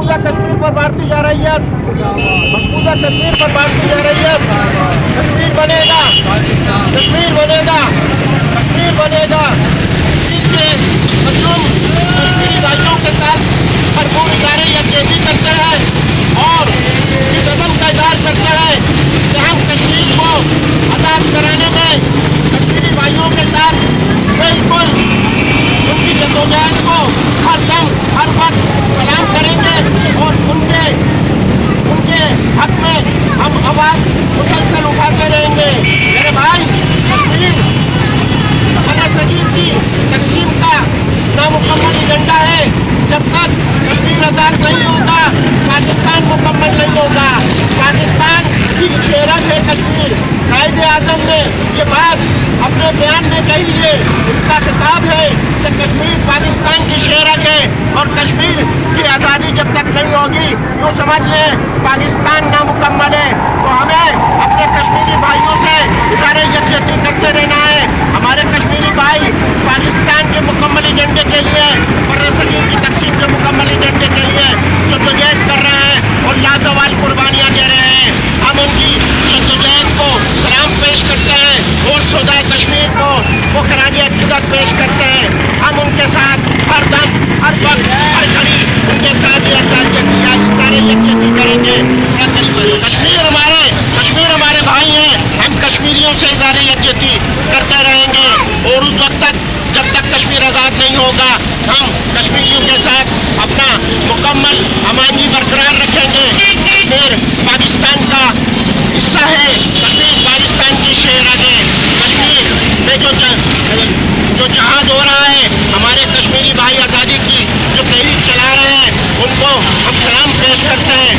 मकबूजा कश्मीर पर भारतीय जारहियत, मकबूजा कश्मीर पर भारतीय जारहियत। कश्मीर बनेगा, कश्मीर बनेगा, कश्मीर बनेगा। कश्मीर के मजलूम कश्मीरी भाइयों के साथ भरपूर इदारे यकजहती करते हैं और इस कदम का इज़हार करते हैं कि हम कश्मीर को आज़ाद कराने में कश्मीरी भाइयों के साथ बिल्कुल उनकी जद्दोजहद को हर दम हर वक्त सलाम करेंगे और उनके हक में हम आवाज़ मुसलसल उठाते रहेंगे। मेरे भाई, कश्मीर सजीद की तकसीम का नामुकम्मल एजेंडा है। जब तक कश्मीर आज़ाद नहीं होगा, पाकिस्तान मुकम्मल नहीं होगा। पाकिस्तान की शेरत है कश्मीर। कायदे आज़म ने ये बात अपने बयान में कही है, इसका खिताब है कि कश्मीर पाकिस्तान की शेरत है और कश्मीर की आज़ादी जब तक नहीं होगी तो समझ लें पाकिस्तान नामुकम्मल है। तो हमें अपने कश्मीरी भाइयों से इज़हार यकजहती करते रहना है। हमारे कश्मीरी भाई पाकिस्तान के मुकम्मल एजेंडे के लिए और सजीद की तकसीम के मुकम्मल एजेंडे के लिए जद्दोजहद कर रहे हैं और लाजवाब कुर्बानियाँ दे रहे हैं। हम उनकी जद्दोजहद को सलाम पेश करते हैं और सौदाए कश्मीर को वो खराज अक़ीदत पेश करते हैं। हम उनके साथ हर दम हर वक्त हर घड़ी उनके साथ यकजहती करेंगे। कश्मीर हमारे भाई हैं, हम कश्मीरियों से इज़हार यकजहती करते रहेंगे और उस वक्त तक जब तक कश्मीर आज़ाद नहीं होगा हम कश्मीरियों के साथ अपना मुकम्मल हमायती बरकरार रखेंगे। कश्मीर पाकिस्तान का हिस्सा है, कश्मीर पाकिस्तान की शेरत है। कश्मीर में जो जहाज हो रहा है, हमारे कश्मीरी भाई आज़ादी की जो तहरीक चला रहे हैं उनको हम सलाम पेश करते हैं।